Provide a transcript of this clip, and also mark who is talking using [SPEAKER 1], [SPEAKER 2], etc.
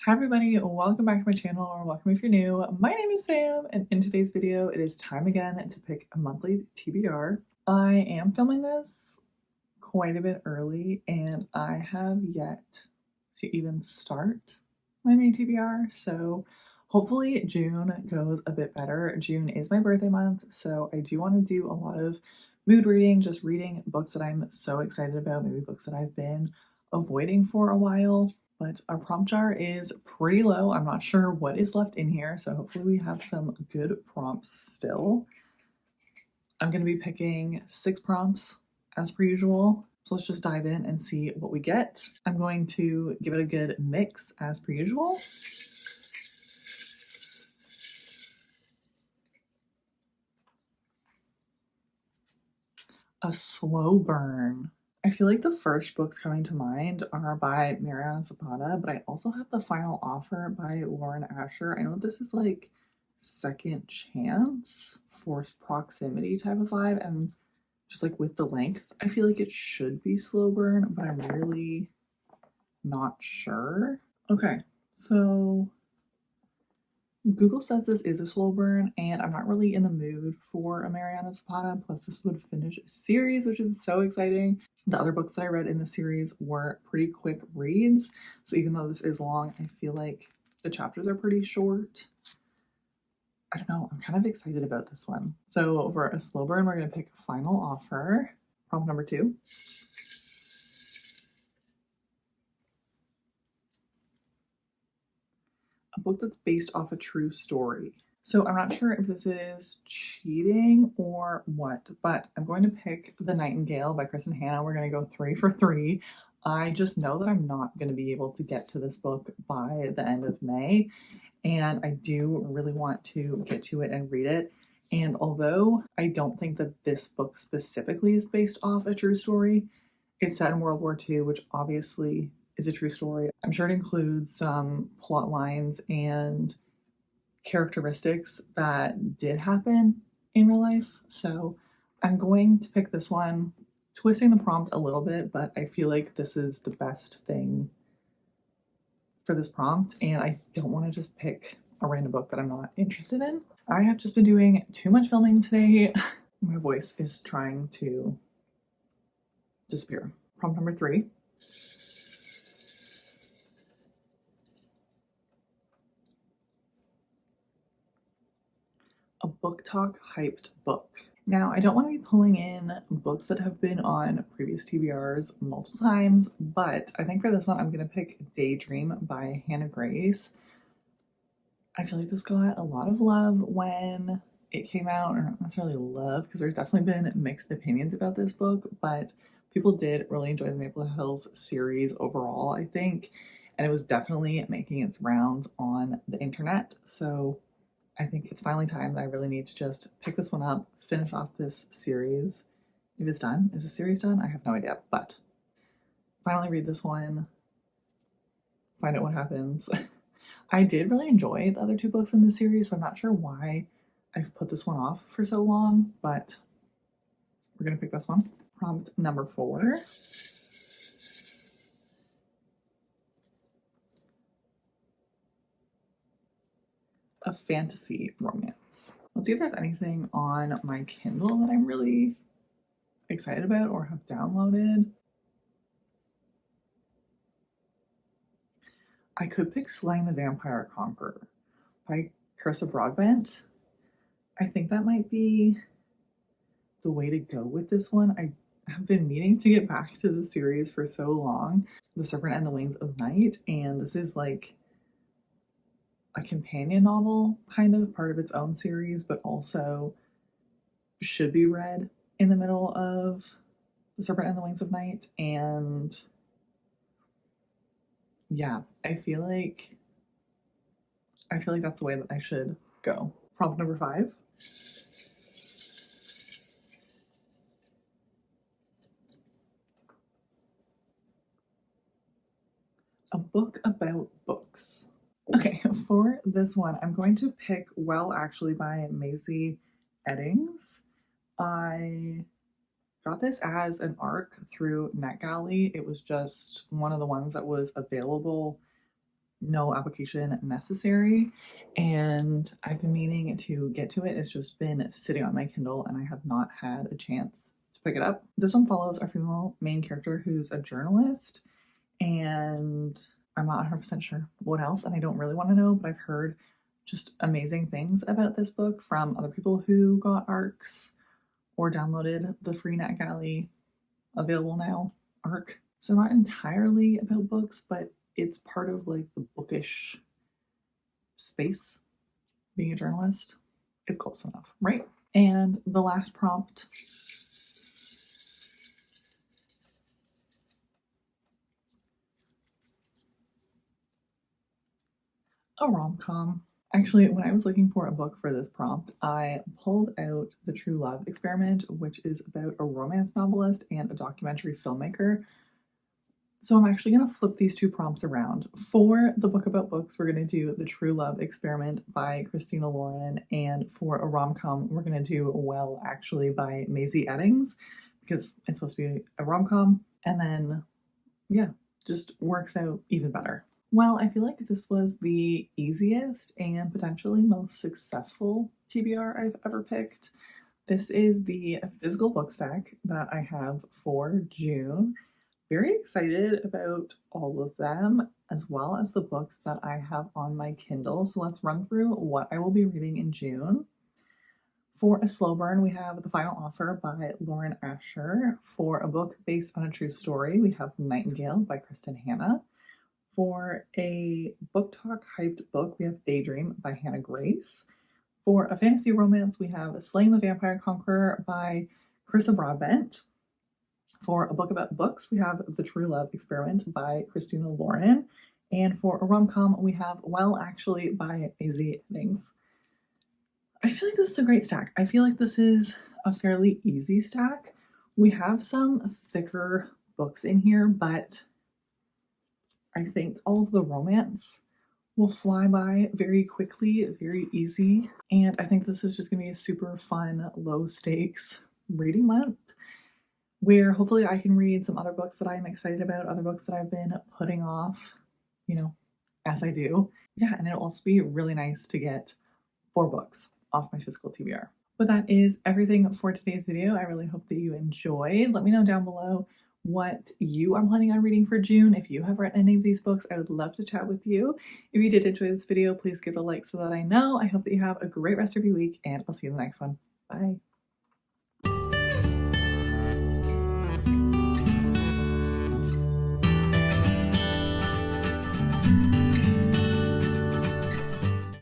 [SPEAKER 1] Hi everybody, welcome back to my channel, or welcome if you're new. My name is Sam, and in today's video, it is time again to pick a monthly TBR. I am filming this quite a bit early, and I have yet to even start my May TBR, so hopefully June goes a bit better. June is my birthday month, so I do want to do a lot of mood reading, just reading books that I'm so excited about, maybe books that I've been avoiding for a while. But our prompt jar is pretty low. I'm not sure what is left in here, so hopefully we have some good prompts still. I'm going to be picking 6 prompts as per usual. So let's just dive in and see what we get. I'm going to give it a good mix as per usual. A slow burn. I feel like the first books coming to mind are by Mariana Zapata, but I also have The Final Offer by Lauren Asher. I know this is like second chance, fourth proximity type of vibe, and just like with the length, I feel like it should be slow burn, but I'm really not sure. Okay, so Google says this is a slow burn, and I'm not really in the mood for a Mariana Zapata. Plus, this would finish a series, which is so exciting. The other books that I read in the series were pretty quick reads. So even though this is long, I feel like the chapters are pretty short. I don't know. I'm kind of excited about this one. So for a slow burn, we're going to pick Final Offer. Prompt number 2. A book that's based off a true story. So I'm not sure if this is cheating or what, but I'm going to pick The Nightingale by Kristen Hanna. We're going to go 3 for 3. I just know that I'm not going to be able to get to this book by the end of May, and I do really want to get to it and read it. And although I don't think that this book specifically is based off a true story, it's set in World War II, which obviously is a true story. I'm sure it includes some plot lines and characteristics that did happen in real life. So I'm going to pick this one, twisting the prompt a little bit, but I feel like this is the best thing for this prompt, and I don't want to just pick a random book that I'm not interested in. I have just been doing too much filming today. My voice is trying to disappear. Prompt number 3. A book talk hyped book. Now, I don't want to be pulling in books that have been on previous TBRs multiple times, but I think for this one, I'm going to pick Daydream by Hannah Grace. I feel like this got a lot of love when it came out, or not necessarily love, because there's definitely been mixed opinions about this book, but people did really enjoy the Maple Hills series overall, I think, and it was definitely making its rounds on the internet. So I think it's finally time that I really need to just pick this one up, finish off this series. If it's done, is the series done? I have no idea, but finally read this one, find out what happens. I did really enjoy the other 2 books in the series, so I'm not sure why I've put this one off for so long, but we're gonna pick this one. Prompt number 4. A fantasy romance. Let's see if there's anything on my Kindle that I'm really excited about or have downloaded. I could pick Slaying the Vampire Conqueror by Carissa Broadbent. I think that might be the way to go with this one. I have been meaning to get back to the series for so long. The Serpent and the Wings of Night, and this is like a companion novel, kind of part of its own series, but also should be read in the middle of The Serpent and the Wings of Night. And yeah, I feel like that's the way that I should go. Prompt number 5. A book about books. Okay, for this one, I'm going to pick Well Actually by Maisie Eddings. I got this as an ARC through NetGalley. It was just one of the ones that was available no application necessary, and I've been meaning to get to it. It's just been sitting on my Kindle and I have not had a chance to pick it up. This one follows our female main character who's a journalist, and I'm not 100% sure what else, and I don't really want to know, but I've heard just amazing things about this book from other people who got ARCs or downloaded the free NetGalley available now ARC. So not entirely about books, but it's part of like the bookish space, being a journalist. It's close enough, right? And the last prompt, a rom-com. Actually, when I was looking for a book for this prompt, I pulled out The True Love Experiment, which is about a romance novelist and a documentary filmmaker. So I'm actually going to flip these two prompts around. For the book about books, we're going to do The True Love Experiment by Christina Lauren, and for a rom-com, we're going to do Well Actually by Maisie Eddings, because it's supposed to be a rom-com, and then, yeah, just works out even better. Well, I feel like this was the easiest and potentially most successful TBR I've ever picked. This is the physical book stack that I have for June. Very excited about all of them, as well as the books that I have on my Kindle. So let's run through what I will be reading in June. For a slow burn, we have The Final Offer by Lauren Asher. For a book based on a true story, we have Nightingale by Kristen Hanna. For a book talk hyped book, we have Daydream by Hannah Grace. For a fantasy romance, we have Slaying the Vampire Conqueror by Carissa Broadbent. For a book about books, we have The True Love Experiment by Christina Lauren. And for a rom-com, we have Well Actually by Maisie Eddings. I feel like this is a great stack. I feel like this is a fairly easy stack. We have some thicker books in here, but I think all of the romance will fly by very quickly, very easy. And I think this is just going to be a super fun, low stakes reading month where hopefully I can read some other books that I'm excited about, other books that I've been putting off, as I do. Yeah, and it'll also be really nice to get 4 books off my physical TBR. But that is everything for today's video. I really hope that you enjoyed. Let me know down below what you are planning on reading for June. If you have read any of these books, I would love to chat with you. If you did enjoy this video, please give it a like so that I know. I hope that you have a great rest of your week, and I'll see you in the next one. Bye.